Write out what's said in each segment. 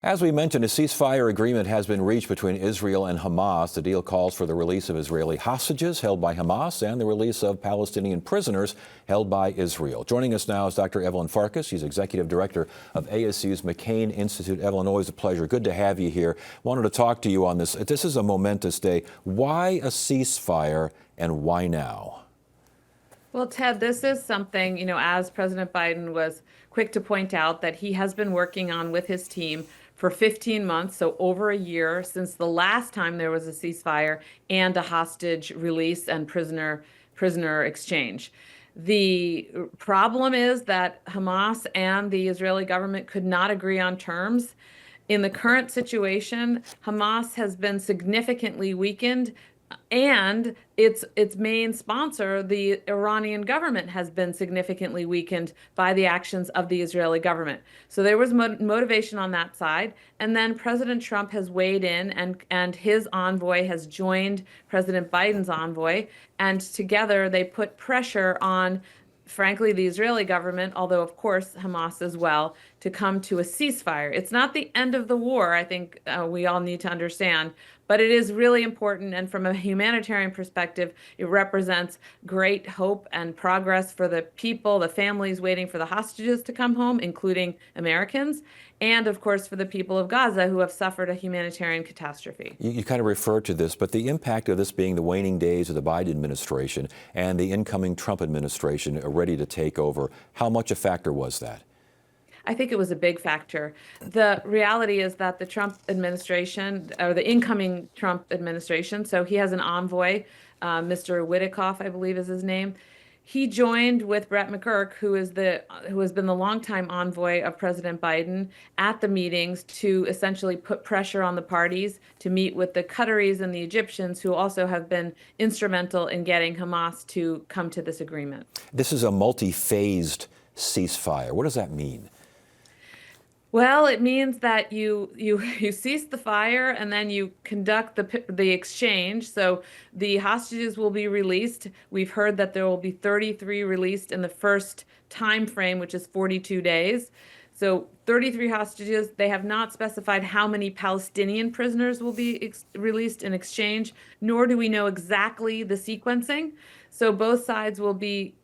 As we mentioned, a ceasefire agreement has been reached between Israel and Hamas. The deal calls for the release of Israeli hostages held by Hamas and the release of Palestinian prisoners held by Israel. Joining us now is Dr. Evelyn Farkas. She's Executive Director of ASU's McCain Institute. Evelyn, always a pleasure. Good to have you here. Wanted to talk to you on this. This is a momentous day. Why a ceasefire and why now? Well, Ted, this is something, as President Biden was quick to point out, that he has been working on with his team for 15 months, so over a year since the last time there was a ceasefire and a hostage release and prisoner exchange. The problem is that Hamas and the Israeli government could not agree on terms. In the current situation, Hamas has been significantly weakened, and its main sponsor, the Iranian government, has been significantly weakened by the actions of the Israeli government. So there was motivation on that side. And then President Trump has weighed in, and his envoy has joined President Biden's envoy. And together they put pressure on, frankly, the Israeli government, although of course Hamas as well, to come to a ceasefire. It's not the end of the war, I think we all need to understand, but it is really important. And from a humanitarian perspective, it represents great hope and progress for the people, the families waiting for the hostages to come home, including Americans, and of course for the people of Gaza who have suffered a humanitarian catastrophe. You kind of referred to this, but the impact of this being the waning days of the Biden administration and the incoming Trump administration ready to take over, how much a factor was that? I think it was a big factor. The reality is that the Trump administration, or the incoming Trump administration, so he has an envoy, Mr. Witikoff, I believe is his name. He joined with Brett McGurk, who has been the longtime envoy of President Biden, at the meetings to essentially put pressure on the parties to meet with the Qataris and the Egyptians, who also have been instrumental in getting Hamas to come to this agreement. This is a multi-phased ceasefire. What does that mean? Well, it means that you cease the fire and then you conduct the exchange. So the hostages will be released. We've heard that there will be 33 released in the first time frame, which is 42 days. So 33 hostages. They have not specified how many Palestinian prisoners will be released in exchange, nor do we know exactly the sequencing. So both sides will be,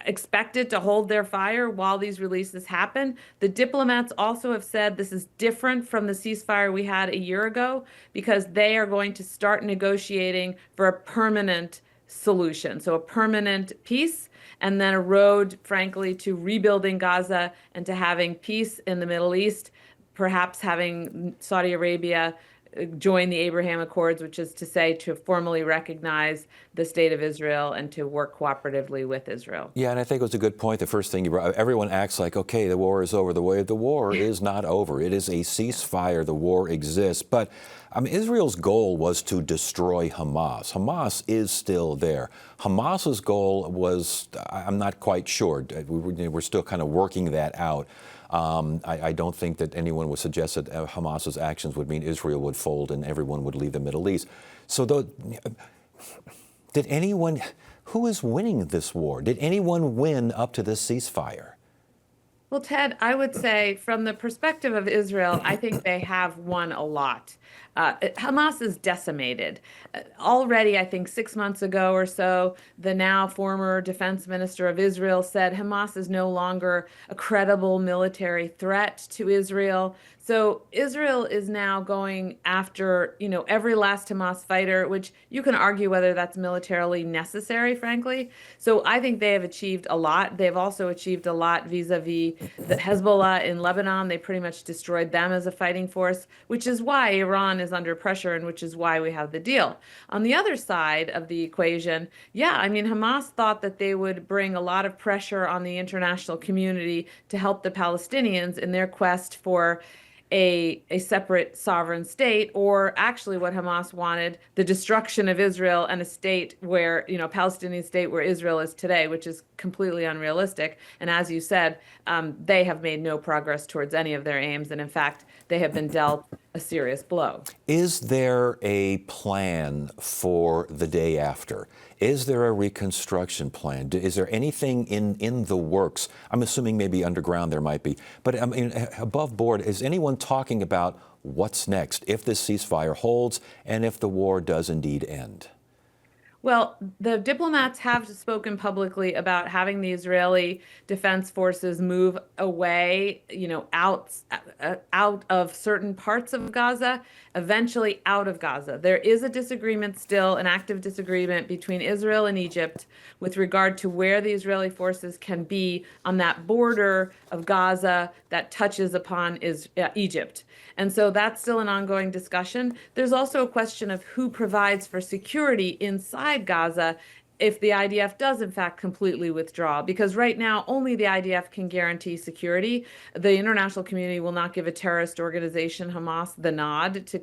expected to hold their fire while these releases happen. The diplomats also have said this is different from the ceasefire we had a year ago, because they are going to start negotiating for a permanent solution, so a permanent peace, and then a road, frankly, to rebuilding Gaza and to having peace in the Middle East, perhaps having Saudi Arabia join the Abraham Accords, which is to say to formally recognize the state of Israel and to work cooperatively with Israel. Yeah, and I think it was a good point. The first thing you brought, everyone acts like, okay, the war is over. The war is not over. It is a ceasefire. The war exists. But Israel's goal was to destroy Hamas. Hamas is still there. Hamas's goal was, I'm not quite sure. We're still kind of working that out. I don't think that anyone would suggest that Hamas's actions would mean Israel would fold and everyone would leave the Middle East. So who is winning this war? Did anyone win up to this ceasefire? Well, Ted, I would say from the perspective of Israel, I think they have won a lot. Hamas is decimated. Already, I think 6 months ago or so, the now former defense minister of Israel said Hamas is no longer a credible military threat to Israel. So Israel is now going after, every last Hamas fighter, which you can argue whether that's militarily necessary, frankly. So I think they have achieved a lot. They've also achieved a lot vis-a-vis the Hezbollah in Lebanon. They pretty much destroyed them as a fighting force, which is why Iran is under pressure and which is why we have the deal. On the other side of the equation, Hamas thought that they would bring a lot of pressure on the international community to help the Palestinians in their quest for a separate sovereign state, or actually what Hamas wanted, the destruction of Israel and a state where, Palestinian state where Israel is today, which is completely unrealistic. And as you said, they have made no progress towards any of their aims. And in fact, they have been dealt a serious blow. Is there a plan for the day after? Is there a reconstruction plan? Is there anything in the works? I'm assuming maybe underground there might be. But I mean, above board, is anyone talking about what's next if this ceasefire holds and if the war does indeed end? Well, the diplomats have spoken publicly about having the Israeli Defense Forces move away, out of certain parts of Gaza, eventually out of Gaza. There is a disagreement still, an active disagreement between Israel and Egypt with regard to where the Israeli forces can be on that border of Gaza that touches upon Egypt. And so that's still an ongoing discussion. There's also a question of who provides for security inside Gaza if the IDF does in fact completely withdraw, because right now only the IDF can guarantee security. The international community will not give a terrorist organization, Hamas, the nod to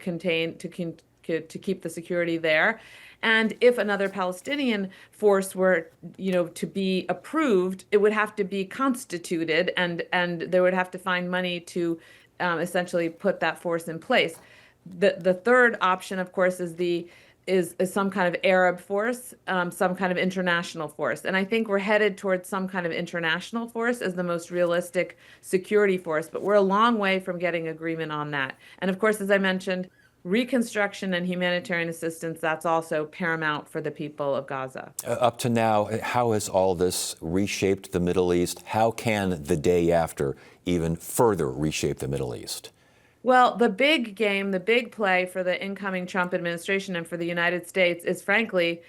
keep the security there. And if another Palestinian force were, to be approved, it would have to be constituted, and they would have to find money to essentially put that force in place. The third option, of course, is some kind of Arab force, some kind of international force. And I think we're headed towards some kind of international force as the most realistic security force, but we're a long way from getting agreement on that. And of course, as I mentioned, reconstruction and humanitarian assistance, that's also paramount for the people of Gaza. Up to now, how has all this reshaped the Middle East? How can the day after even further reshape the Middle East? Well, the big game, the big play for the incoming Trump administration and for the United States is frankly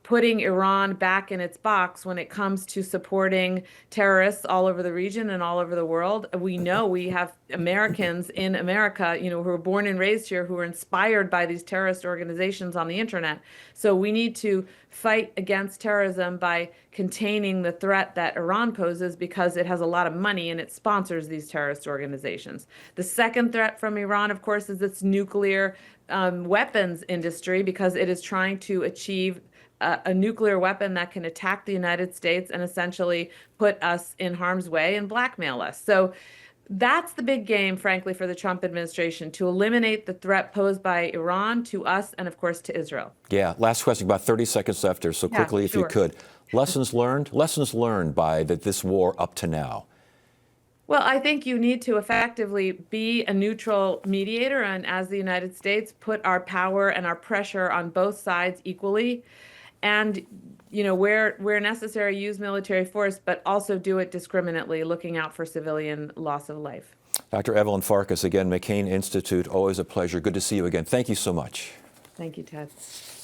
putting Iran back in its box when it comes to supporting terrorists all over the region and all over the world. We know we have Americans in America, who were born and raised here, who are inspired by these terrorist organizations on the internet. So we need to fight against terrorism by containing the threat that Iran poses, because it has a lot of money and it sponsors these terrorist organizations. The second threat from Iran, of course, is its nuclear weapons industry, because it is trying to achieve a nuclear weapon that can attack the United States and essentially put us in harm's way and blackmail us. So that's the big game, frankly, for the Trump administration, to eliminate the threat posed by Iran to us and, of course, to Israel. Yeah, last question, about 30 seconds left there, so quickly if you could. Lessons learned by this war up to now. Well, I think you need to effectively be a neutral mediator, and as the United States, put our power and our pressure on both sides equally. And, where necessary, use military force, but also do it discriminately, looking out for civilian loss of life. Dr. Evelyn Farkas, again, McCain Institute, always a pleasure. Good to see you again. Thank you so much. Thank you, Ted.